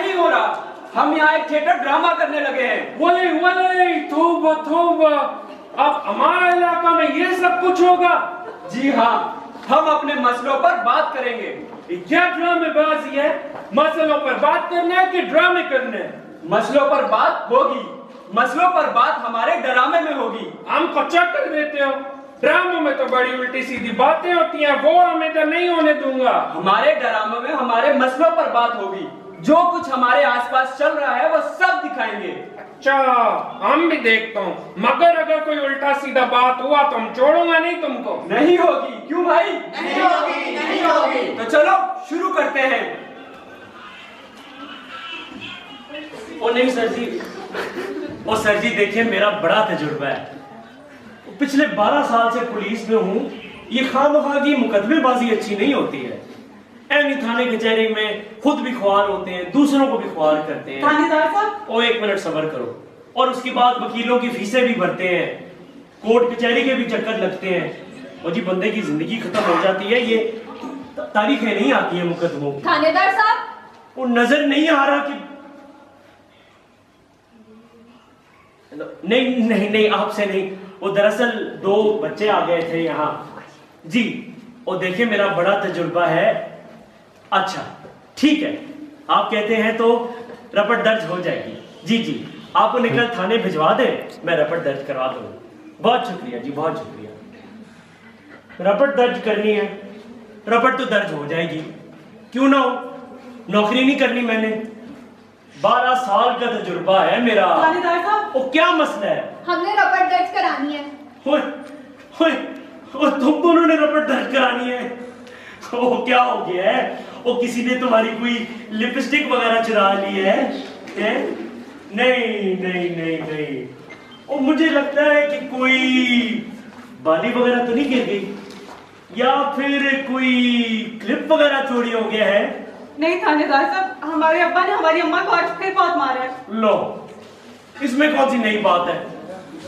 नहीं हो रहा, हम यहाँ एक थिएटर ड्रामा करने लगे हैं। वही वही, तौबा तौबा, अब हमारे इलाका में ये सब कुछ होगा? जी हाँ, हम अपने मसलों पर बात करेंगे। क्या ड्रामेबाजी है? मसलों पर बात करना है कि ड्रामे करने हैं? मसलों पर बात होगी, मसलों पर बात हमारे ड्रामे में होगी। हमको चक्कर देते हो? ड्रामों में तो बड़ी उल्टी सीधी बातें होती हैं, वो हमें तो नहीं होने दूंगा। हमारे ड्रामों में हमारे मसलों पर बात होगी, जो कुछ हमारे आसपास चल रहा है वो सब दिखाएंगे। अच्छा, हम भी देखता हूँ, मगर अगर कोई उल्टा सीधा बात हुआ तो हम छोड़ूंगा नहीं तुमको। नहीं होगी, क्यों भाई? नहीं होगी, नहीं होगी। तो चलो शुरू करते हैं। ओ नहीं सर जी, ओ सर जी देखिए, मेरा बड़ा तजुर्बा है। पिछले 12 साल से पुलिस में हूँ। ये खामखा की मुकदमेबाजी अच्छी नहीं होती है। एनी थाने कचहरी में खुद भी ख्वार होते हैं, दूसरों को भी ख्वार करते हैं। थानेदार साहब, ओ 1 मिनट सब्र करो। और उसके बाद वकीलों की फीसें भी भरते हैं, कोर्ट कचहरी के भी चक्कर लगते हैं। और जी बंदे की जिंदगी खत्म हो जाती है। ये तारीखें नहीं आती है मुकदमों की। थानेदार साहब, वो नजर नहीं आ रहा कि नहीं नहीं नहीं, आपसे नहीं। वो दरअसल 2 बच्चे आ गए थे यहाँ जी। और देखिए मेरा बड़ा तजुर्बा है। अच्छा ठीक है, आप कहते हैं तो रपट दर्ज हो जाएगी। जी जी, आपको निकल थाने भिजवा दे, मैं रपट दर्ज करवा दूंगा। बहुत शुक्रिया जी, बहुत शुक्रिया। रपट दर्ज करनी है, रपट तो दर्ज हो जाएगी, क्यों ना हो। नौकरी नहीं करनी मैंने, 12 साल का तजुर्बा है मेरा। थानेदार साहब, वो क्या मसला है? हमने रपट दर्ज करानी है। ओए ओए ओए, तुम दोनों ने रपट दर्ज करानी है? वो क्या हो गया है? वो किसी ने तुम्हारी कोई लिपस्टिक वगैरह चुरा ली है? नहीं नहीं नहीं नहीं, वो मुझे लगता है कि कोई बाली वगैरह तो नहीं गिर गई, या फिर कोई क्लिप वगैरह चोरी हो गया है? नहीं थानेदार साहब, हमारे अब्बा ने हमारी अम्मा को आज फिर बहुत मारा है। लो, इसमें कौन सी नई बात है?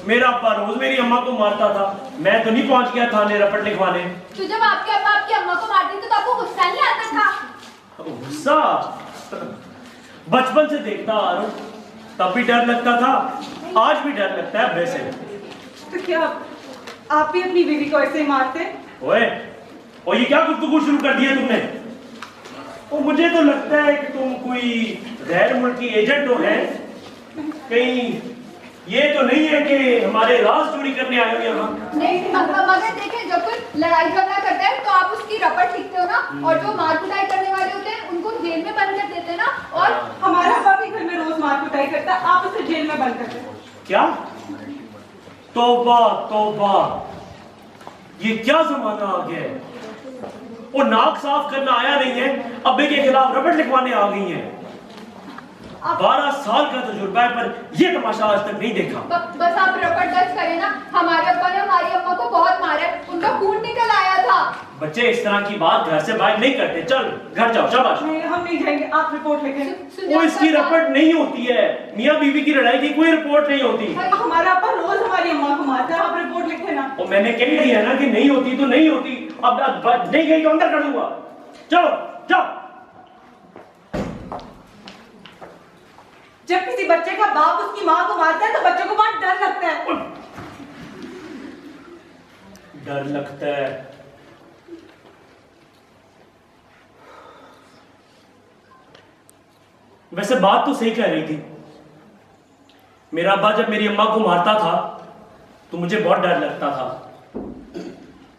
मेरा अब्बा रोज मेरी अम्मा को मारता था, मैं तो नहीं पहुंच गया थाने रपट लिखवाने। तो जब आपके अब्बा आपकी अम्मा को मारते थे तो आपको गुस्सा नहीं आता था? गुस्सा बचपन से देखता आ रहा हूं, तब भी डर लगता था, आज भी डर लगता है वैसे। तो क्या आप भी अपनी बीवी को ऐसे ही मारते? ओए, और ये क्या गुफ्तगू शुरू कर दिया तुमने? तो मुझे तो लगता है कि तुम कोई गैर मुल्की एजेंट हो हैं। कहीं ये तो नहीं है कि हमारे राज चोरी करने आए हो यहाँ? नहीं, मगर देखें, जब कोई लड़ाई झगड़ा करता है तो आप उसकी रपट लिखते हो ना, और जो मार कुटाई करने वाले होते हैं उनको जेल में बंद कर देते हैं ना। और हमारा अब्बा भी घर में रोज मार कुटाई करता है, आप उसे जेल में बंद कर देते। क्या? तौबा तौबा, ये क्या जमाना आ गया है? वो नाक साफ करना आया नहीं है, अब्बे के खिलाफ रपट लिखवाने आ गई हैं। 12 साल का तजुर्बा है, पर ये तमाशा आज तक नहीं देखा। बस आप रपट दर्ज करें ना। हमारे अब्बा ने हमारी अम्मा को बहुत मारा है, उनका खून निकल आया था। बच्चे इस तरह की बात घर से बाहर नहीं करते। चल घर जाओ, शाबाश। नहीं, हम नहीं जाएंगे, आप रिपोर्ट लिखें। वो इसकी रपट नहीं होती है, मियाँ बीवी की लड़ाई की कोई रिपोर्ट नहीं होती। हमारा अब्बा रोज हमारी अम्मा को मारता है, आप रिपोर्ट लिखें ना। और मैंने कह दिया ना कि नहीं होती तो नहीं होती। अब नहीं गई तो अंदर कर दूंगा। चलो जाओ। जब किसी बच्चे का बाप उसकी माँ को मारता है तो बच्चों को बहुत डर लगता है। डर लगता है? वैसे बात तो सही कह रही थी। मेरा अब्बा जब मेरी अम्मा को मारता था तो मुझे बहुत डर लगता था,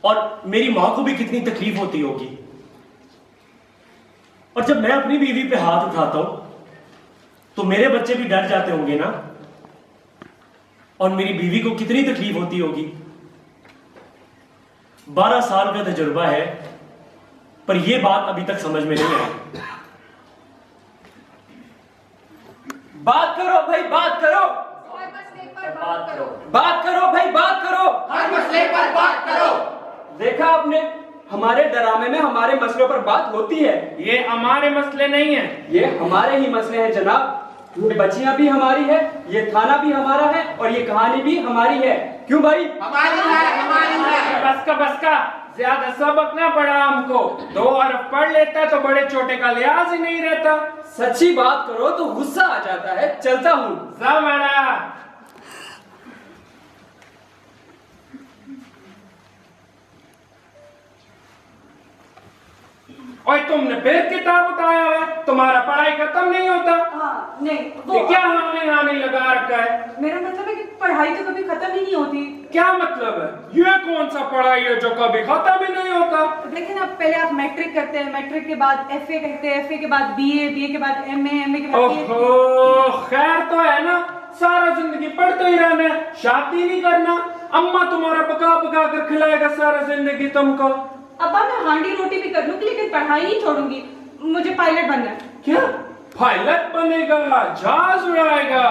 और मेरी मां को भी कितनी तकलीफ होती होगी। और जब मैं अपनी बीवी पे हाथ उठाता हूं तो मेरे बच्चे भी डर जाते होंगे ना, और मेरी बीवी को कितनी तकलीफ होती होगी। 12 साल का तजुर्बा है, पर यह बात अभी तक समझ में नहीं आई। बात करो भाई, बात करो। हर मसले पर बात करो। बात करो भाई, बात करो। हर मसले पर बात करो। देखा आपने, हमारे ड्रामे में हमारे मसलों पर बात होती है। ये हमारे मसले नहीं है, ये हमारे ही मसले हैं जनाब। ये बच्चियां भी हमारी है, ये थाना भी हमारा है, और ये कहानी भी हमारी है। क्यों भाई? हमारी है, हमारी है। बस का ज्यादा सबक ना पढ़ा हमको, 2 हरफ पढ़ लेता तो बड़े छोटे का लिहाज ही नहीं रहता। सच्ची बात करो तो गुस्सा आ जाता है। चलता हूँ। समझा। और तुमने फिर किताब उठाया है, तुम्हारा पढ़ाई खत्म नहीं होता। हाँ, नहीं ये क्या आने लगा रखा है? मेरा मतलब है कि पढ़ाई तो कभी खत्म ही नहीं होती। क्या मतलब है? ये कौन सा पढ़ाई है जो कभी खत्म ही नहीं होता? देखिए ना, पहले आप मैट्रिक करते हैं, मैट्रिक के बाद एफए करते हैं, एफए के बाद बीए, बीए के बाद एमए, एमए के बाद PhD। ओहो, खैर तो है ना, सारा जिंदगी पढ़ते ही रहना है, शादी नहीं करना। अम्मा तुम्हारा पका पका कर खिलाएगा सारा जिंदगी तुमको। अब्बा मैं हांडी रोटी भी कर लूंगी लेकिन पढ़ाई नहीं छोड़ूंगी। मुझे पायलट बनना है। क्या पायलट बनेगा? जहाज उड़ाएगा?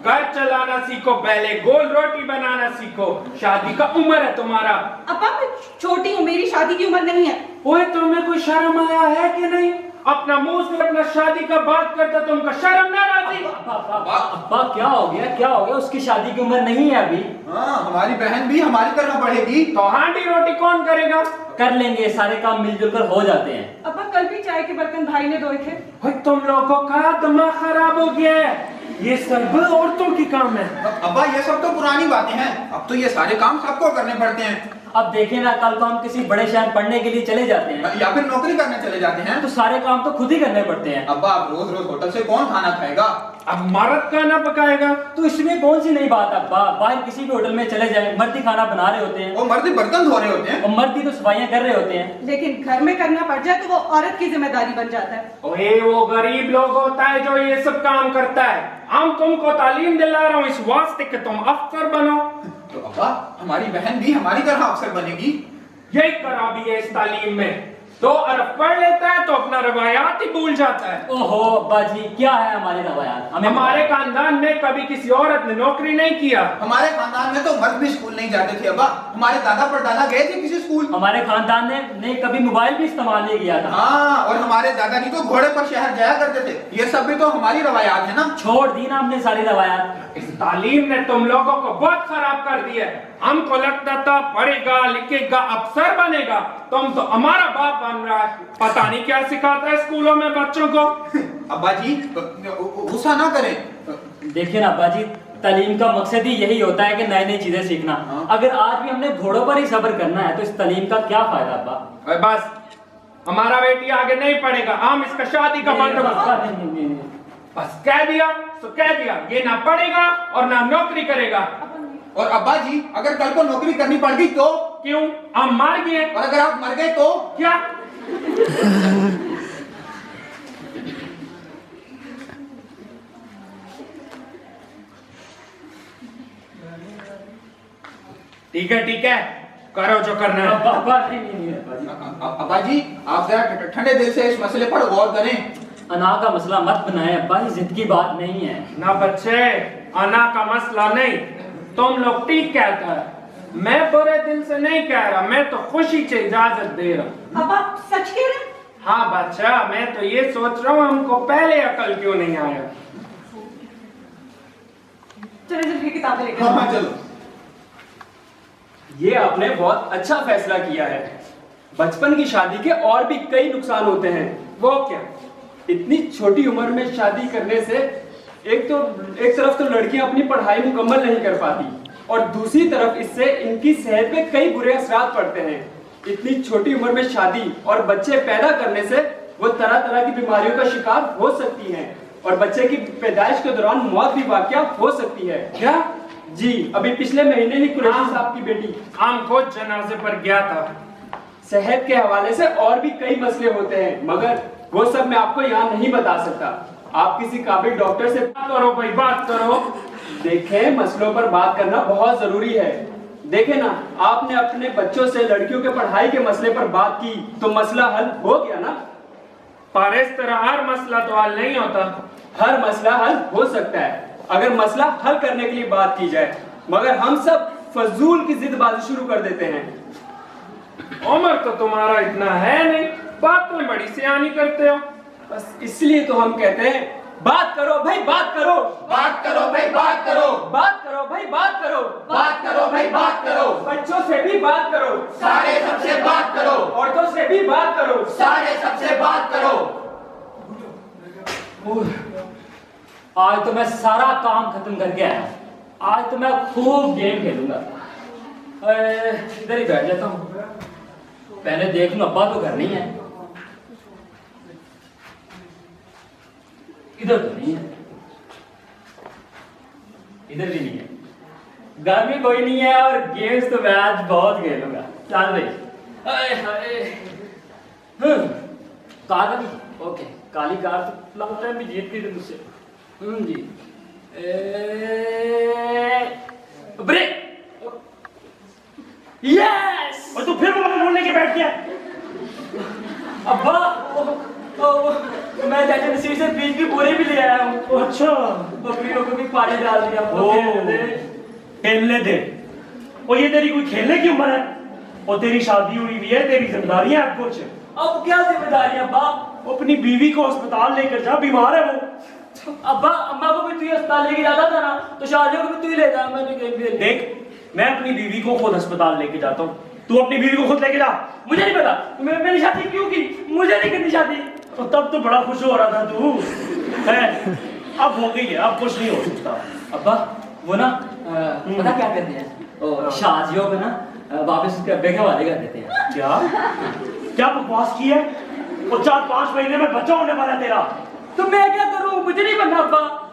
घर चलाना सीखो पहले, गोल रोटी बनाना सीखो। शादी का उम्र है तुम्हारा। अब्बा मैं छोटी हूँ, मेरी शादी की उम्र नहीं है। ओए तुम्हें कोई शर्म आया है कि नहीं? अपना मुंह से अपना शादी का बात करता, तुमको शर्म ना आती? अब्बा क्या हो गया, क्या हो गया? उसकी शादी की उम्र नहीं है अभी। हाँ, हमारी बहन भी हमारी तरह पढ़ेगी। तो हांडी रोटी कौन करेगा? कर लेंगे, सारे काम मिलजुल कर हो जाते हैं। अब्बा कल भी चाय के बर्तन भाई ने धोए थे। भाई तुम लोगों का दिमाग खराब हो गया है, ये सब औरतों की काम है। अब्बा ये सब तो पुरानी बातें हैं, अब तो ये सारे काम सबको करने पड़ते हैं। अब देखे ना, कल को हम किसी बड़े शहर पढ़ने के लिए चले जाते हैं या फिर नौकरी करने चले जाते हैं तो सारे काम तो खुद ही करने पड़ते हैं। अब्बा अब रोज रोज होटल से कौन खाना खाएगा? अब मर्द खाना पकाएगा। तो इसमें कौन सी नई बात है अब्बा? बाहर किसी भी होटल में चले जाएं, मर्द ही खाना बना रहे होते हैं वो मर्द बर्तन धो रहे होते हैं और मर्द ही तो सफाइयां कर रहे होते हैं। लेकिन घर में करना पड़ जाए तो वो औरत की जिम्मेदारी बन जाता है। ओए वो गरीब लोग होता है जो ये सब काम करता है। हम तुमको तालीम दिला रहा हूँ इस वास्ते कि तुम अफसर बनो। तो अब्बा हमारी बहन भी हमारी तरह अफसर बनेगी। यही खराबी है इस तालीम में, 2 अरब पढ़ लेता है तो अपना रवायात ही भूल जाता है। ओहो अब्बा जी, क्या है हमारे रवायात? हमारे खानदान में कभी किसी औरत ने नौकरी नहीं किया। हमारे खानदान में तो मर्द भी स्कूल नहीं जाते थे अब्बा, हमारे दादा परदादा गए थे किसी स्कूल। हमारे खानदान ने कभी मोबाइल भी इस्तेमाल नहीं किया था। हाँ, और हमारे दादाजी तो घोड़े पर शहर जाया करते थे। ये सब भी तो हमारी रवायात है ना। छोड़ दी ना हमने सारी रवायात। इस तालीम ने तुम लोगों को बहुत खराब कर दिया है। हमको लगता था पढ़ेगा लिखेगा अफसर बनेगा, तुम तो हमारा बाप बन रहा है। पता नहीं क्या सिखाता है स्कूलों में बच्चों को। अब्बा जी गुस्सा ना करें। देखिए ना अब्बा जी, तालीम का मकसद ही यही होता है कि नई नई चीजें सीखना। अगर आज भी हमने घोड़ों पर ही सब्र करना है तो इस तालीम का क्या फायदा अब्बा? बस हमारा बेटी आगे नहीं पढ़ेगा, हम इसका शादी का बंदोबस्त। बस कह दिया तो कह दिया, ये ना पढ़ेगा और ना नौकरी करेगा। और अब्बा जी अगर कल को नौकरी करनी पड़ गई तो? क्यों, हम मर गए? और अगर आप मर गए तो? क्या? ठीक है, करो जो करना है। अब्बा नहीं अब्बा जी। अब्बा जी आप जरा ठंडे दिल से इस मसले पर गौर करें। अना का मसला मत बनाए अब्बा जी, जिद की बात नहीं है ना बच्चे, अना का मसला नहीं। तुम लोग ठीक कहता है, मैं बुरे दिल से नहीं कह रहा, मैं तो खुशी से इजाजत दे रहा हूँ। अब आप सच कह रहे हैं? हाँ बच्चा, मैं तो ये सोच रहा हूँ हमको पहले अकल क्यों नहीं आया। चलो जल्दी किताबें लेकर। हाँ चलो। ये आपने बहुत अच्छा फैसला किया है। बचपन की शादी के और भी कई नुकसान होते हैं। वो क्या? इतनी छोटी उम्र में शादी करने से एक तरफ तो लड़कियां अपनी पढ़ाई मुकम्मल नहीं कर पाती और दूसरी तरफ इससे इनकी सेहत पे कई बुरे असरात पड़ते हैं। इतनी छोटी उम्र में शादी और बच्चे पैदा करने से वो तरह तरह की बीमारियों का शिकार हो सकती हैं और बच्चे की पैदाइश के दौरान मौत भी वाकया हो सकती है। क्या? जी, अभी पिछले महीने ही कुरैशी साहब की बेटी। हम खुद जनाजे पर गया था। सेहत के हवाले से और भी कई मसले होते हैं, मगर वो सब मैं आपको यहाँ नहीं बता सकता। आप किसी काबिल डॉक्टर से बात करो भाई, बात करो। देखें, मसलों पर बात करना बहुत जरूरी है। देखें ना, आपने अपने बच्चों से लड़कियों के पढ़ाई के मसले पर बात की तो मसला हल हो गया ना। पर इस तरह हर मसला तो हल नहीं होता। हर मसला हल हो सकता है अगर मसला हल करने के लिए बात की जाए, मगर हम सब फजूल की जिदबाजी शुरू कर देते हैं। उम्र तो तुम्हारा इतना है नहीं, बात में बड़ी सियानी करते हो। बस इसलिए तो हम कहते हैं बात करो भाई बात करो, बात करो भाई बात करो, बात करो भाई बात करो, बात करो भाई बात करो, बच्चों से भी बात करो, सारे सबसे बात करो, औरतों से भी बात करो, सारे सबसे बात करो। आज तो मैं सारा काम खत्म करके आया, आज तो मैं खूब गेम खेलूंगा। इधर ही बैठ जाता हूँ, पहले देख लूं अब्बा तो घर नहीं है, इधर तो नहीं है, इधर भी नहीं है, घर में कोई नहीं है और गेम्स तो मैं आज बहुत खेलूंगा। चल भाई, कार भी ओके, काली कार तो लगता है भी जीत गई थी मुझसे। जी ब्रेक, यस। और तू फिर वो बोलने के बैठ गया। अब्बा मैं चाचा नसीब से बीच की बोरी भी ले आया हूँ। अच्छा, बकरियों को भी पानी डाल दिया। खेलने दे। और ये तेरी कोई खेलने की उम्र है? और तेरी शादी हुई हुई है, तेरी जिम्मेदारियां हैं कुछ। अब क्या जिम्मेदारी अब्बा? अपनी बीवी को अस्पताल लेकर जा, बीमार है वो। अब्बा अम्मा को भी तू अस्पताल लेके जाता था ना, तो शादियों को भी तू ही ले जा। मैंने गेम खेल। देख, मैं अपनी बीवी को खुद अस्पताल लेके जाता हूँ, तू अपनी बीवी को खुद लेके जा। मुझे नहीं पता मैंने शादी क्यों की, मुझे नहीं करनी शादी। तो तब तो बड़ा खुश हो रहा था तू है, अब हो गई है, अब कुछ नहीं हो सकता। अब्बा वो ना पता क्या करते हैं, शादियों में ना वापस उसके अब्बे के हवाले कर देते हैं। क्या बकवास की है? और 4-5 महीने में बच्चा होने वाला है तेरा। तो मैं क्या करूं, मुझे नहीं बनना अब्बा।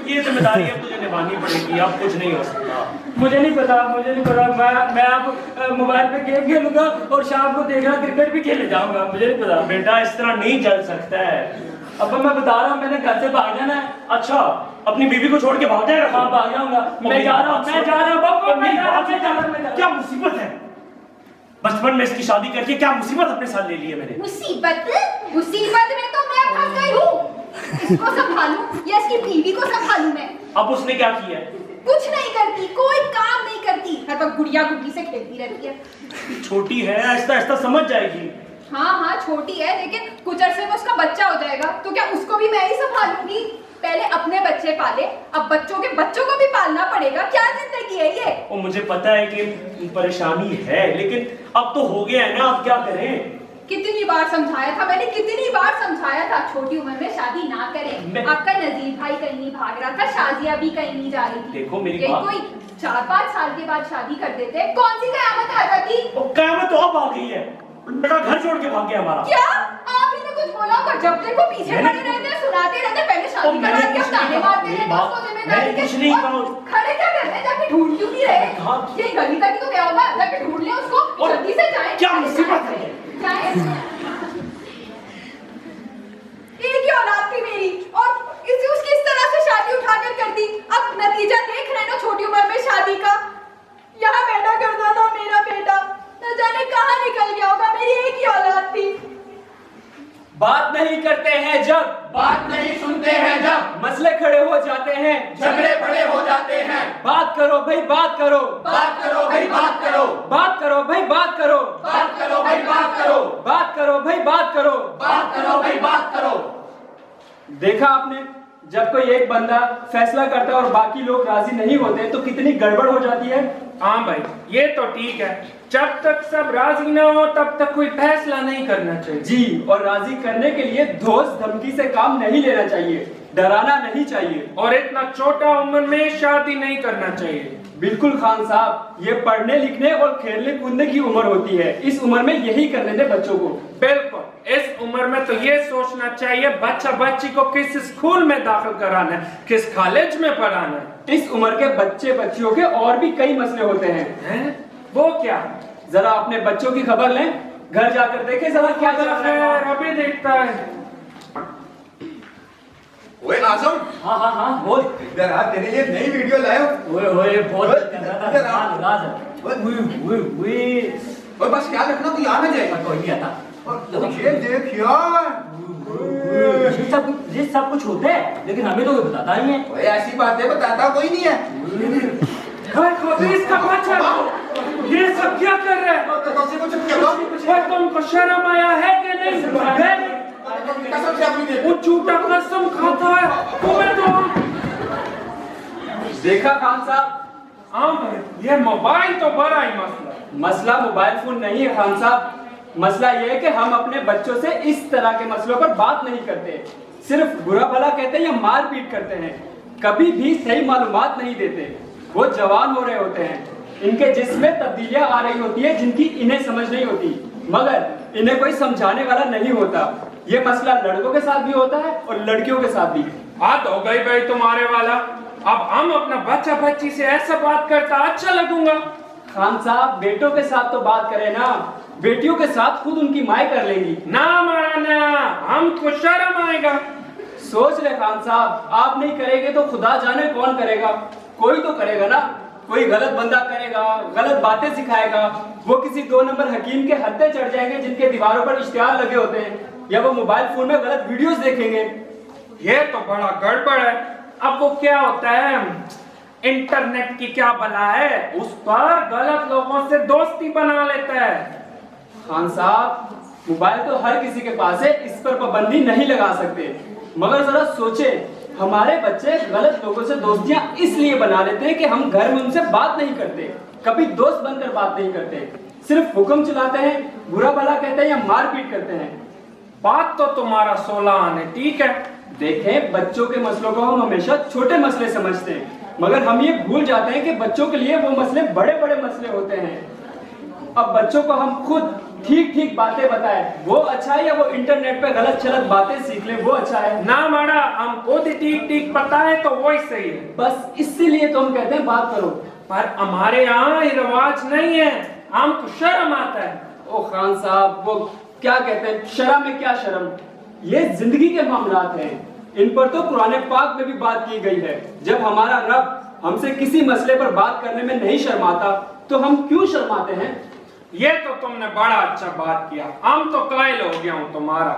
ये जिम्मेदारी अब तुझे निभानी पड़ेगी, अब कुछ नहीं हो सकता। मुझे नहीं पता मैं अब मोबाइल पे गेम खेलूंगा और शाम को देखना क्रिकेट भी खेलने जाऊंगा। मुझे नहीं पता बेटा, इस तरह नहीं चल सकता है। अब मैं बता रहा हूँ, मैंने घर से भाग जाना है। अच्छा, अपनी बीवी को छोड़ के भाग जाएगा? हाँ भाग जाऊंगा, मैं जा रहा हूँ। क्या मुसीबत है? बचपन में इसकी शादी करके क्या मुसीबत अपने साथ ले ली है मैंने? मुसीबत में तो मैं फंस गई हूँ। इसको संभालूं या इसकी बीवी को संभालूं मैं? अब उसने क्या किया है? कुछ नहीं करती, कोई काम नहीं करती, हर वक्त गुड़िया गुड्डी से खेलती रहती है। छोटी है, आहिस्ता आहिस्ता समझ जाएगी। हाँ छोटी है, लेकिन कुछ अरसे में उसका बच्चा हो जाएगा, तो क्या उसको भी मैं ही संभालूंगी? पहले अपने बच्चे पाले, अब बच्चों के बच्चों को भी पालना पड़ेगा। क्या जिंदगी है ये? और मुझे पता है कि परेशानी है, लेकिन अब तो हो गया है ना, अब क्या करें? कितनी बार समझाया था मैंने, कितनी बार समझाया था, छोटी उम्र में शादी ना करें। आपका नजीर भाई कहीं नहीं भाग रहा था, शाजिया भी कहीं नहीं जा रही थी। देखो मेरी बात, कोई 4-5 साल के बाद शादी कर देते, कौन सी कयामत आ जाती? कयामत तो अब आ गई है, बेटा घर छोड़ के भाग गया हमारा। क्या आप ही ने कुछ बोला होगा? जब देखो पीछे पड़े रहते, सुनाते रहते, पहले शादी करा के अब ताने मारते रहते, उसको जिम्मेदारी के। कुछ नहीं कहा। खड़े क्या कर रहे हैं? जाके ढूंढ क्यों नहीं रहे? ये गली तक ही तो क्या होगा, जाके ढूंढ ले उसको, जल्दी से जाए। क्या मुसीबत है? एक ही औलाद थी मेरी और उसकी इस तरह से शादी उठाकर कर दी। अब नतीजा देख रहे ना छोटी उम्र में शादी का। यहाँ बैठा करता था मेरा बेटा, न जाने कहाँ निकल गया होगा। मेरी एक ही औलाद थी। बात नहीं करते हैं जब, बात नहीं सुनते हैं जब, मसले खड़े हो जाते हैं, झगड़े बड़े हो जाते हैं। बात करो भाई बात करो, बात करो भाई बात करो, बात करो भाई बात करो, बात करो भाई बात करो, बात करो भाई बात करो, बात करो भाई बात करो। देखा आपने, जब कोई एक बंदा फैसला करता है और बाकी लोग राजी नहीं होते तो कितनी गड़बड़ हो जाती है। हाँ भाई, ये तो ठीक है, जब तक सब राजी ना हो तब तक कोई फैसला नहीं करना चाहिए। जी, और राजी करने के लिए धोस धमकी से काम नहीं लेना चाहिए, डराना नहीं चाहिए, और इतना छोटा उम्र में शादी नहीं करना चाहिए। बिल्कुल खान साहब, ये पढ़ने लिखने और खेलने कूदने की उम्र होती है। इस उम्र में यही करने दे बच्चों को। बिल्कुल, इस उम्र में तो ये सोचना चाहिए बच्चा बच्ची को किस स्कूल में दाखिल कराना है, किस कॉलेज में पढ़ाना है। इस उम्र के बच्चे बच्चियों के और भी कई मसले होते हैं। वो क्या? जरा अपने बच्चों की खबर लें, घर जाकर देखें जरा क्या चल रहा है। अभी देखता है। ओए आजम, हाँ बोल। इधर आ, तेरे लिए नई वीडियो लाया हूं। ओए बहुत कर रहा इधर आ। था राज। ओए बस ख्याल रखना, तू यहाँ ना जाए। कोई नहीं आता। ये देख यार, ये सब कुछ होता है, लेकिन हमें तो कोई बताता नहीं है। ओए ऐसी बातें बताता कोई नहीं है। इसका बच्चा ये सब क्या कर रहा है? तुमको शर्म आया है कि नहीं? वो झूठा कसम खाता है, देखा खान साहब, ये मोबाइल तो बड़ा ही मसला है। मसला मोबाइल फोन नहीं है खान साहब, मसला ये है कि हम अपने बच्चों से इस तरह के मसलों पर बात नहीं करते, सिर्फ बुरा भला कहते हैं या मार पीट करते हैं, कभी भी सही मालूमात नहीं देते। वो जवान हो रहे होते हैं, इनके जिस्म में तब्दीलियां आ रही होती है जिनकी इन्हें समझ नहीं होती, मगर इन्हें कोई समझाने वाला नहीं होता। ये मसला लड़कों के साथ भी होता है और लड़कियों के साथ भी। बात हो गई भाई तुम्हारे वाला, अब हम अपना बच्चा बच्ची से ऐसा बात करता अच्छा लगूंगा। खान साहब, बेटों के साथ तो बात करें ना, बेटियों के साथ खुद उनकी माएं कर लेंगी। ना माना, हमको शर्म आएगा। सोच ले खान साहब, आप नहीं करेंगे तो खुदा जाने कौन करेगा, कोई तो करेगा ना। कोई गलत बंदा करेगा, गलत बातें सिखाएगा, वो किसी 2 नंबर हकीम के हत्थे चढ़ जाएंगे जिनके दीवारों पर इश्तिहार लगे होते हैं, या वो मोबाइल फोन में गलत वीडियोस देखेंगे। ये तो बड़ा गड़बड़ है। अब वो क्या होता है, इंटरनेट की क्या बला है, उस पर गलत लोगों से दोस्ती बना लेता है। खान साहब, मोबाइल तो हर किसी के पास है, इस पर पाबंदी नहीं लगा सकते, मगर जरा सोचे, हमारे बच्चे गलत लोगों से दोस्तियां इसलिए बना लेते हैं कि हम घर में उनसे बात नहीं करते, कभी दोस्त बनकर बात नहीं करते, सिर्फ हुक्म चलाते हैं, बुरा भला कहते हैं या मारपीट करते हैं। बात तो तुम्हारा 16 आने ठीक है। देखें, बच्चों के मसलों को हम हमेशा छोटे मसले समझते हैं, मगर हम ये भूल जाते हैं कि बच्चों के लिए वो मसले बड़े बड़े मसले होते हैं। अब बच्चों को हम खुद ठीक ठीक बातें बताएं, वो अच्छा है, या वो इंटरनेट पे गलत चलत बातें सीख ले, वो अच्छा है? ना माड़ा, हम खुद ठीक ठीक पता है तो वो ही सही है। बस इसीलिए तो हम कहते हैं बात करो। पर हमारे यहाँ ये रिवाज नहीं है, हमको शर्म आता है। ओ खान साहब, वो क्या कहते हैं, शर्म में क्या शर्म, ये जिंदगी के मामलात हैं, इन पर तो कुरान पाक में भी बात की गई है। जब हमारा रब हमसे किसी मसले पर बात करने में नहीं शर्माता तो हम क्यों शर्माते हैं? ये तो तुमने बड़ा अच्छा बात किया, हम तो कायल हो गया हूँ तुम्हारा।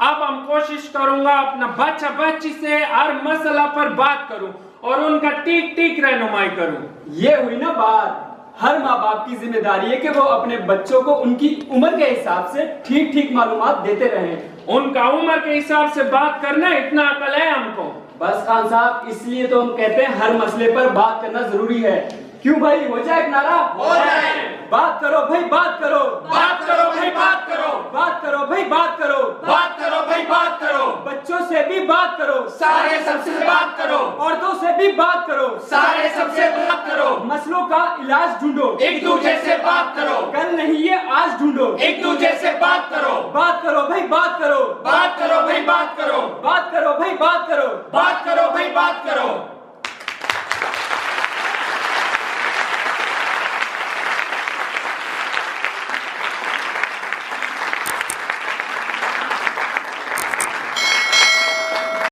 अब हम कोशिश करूंगा अपना बच्चा बच्ची से हर मसला पर बात करूं और उनका ठीक ठीक रहनुमाई करूं। ये हुई ना बात। हर माँ बाप की जिम्मेदारी है कि वो अपने बच्चों को उनकी उम्र के हिसाब से ठीक ठीक मालूमात देते रहें। उनका उम्र के हिसाब से बात करना इतना अकल है हमको। बस खान साहब, इसलिए तो हम कहते हैं हर मसले पर बात करना जरूरी है। क्यों भाई, हो जाए एक नारा? हो जाए। बात करो भाई, बात करो, बात करो भाई, बात करो, बात करो भाई, बात करो, बात करो भाई, बात करो। बच्चों से भी बात करो, सारे सबसे बात करो, औरतों से भी बात करो, सारे सबसे बात करो, मसलों का इलाज ढूंढो, एक दूसरे से बात करो, कल नहीं ये आज ढूंढो, एक दूसरे से बात करो, बात करो भाई, बात करो, बात करो भाई, बात करो।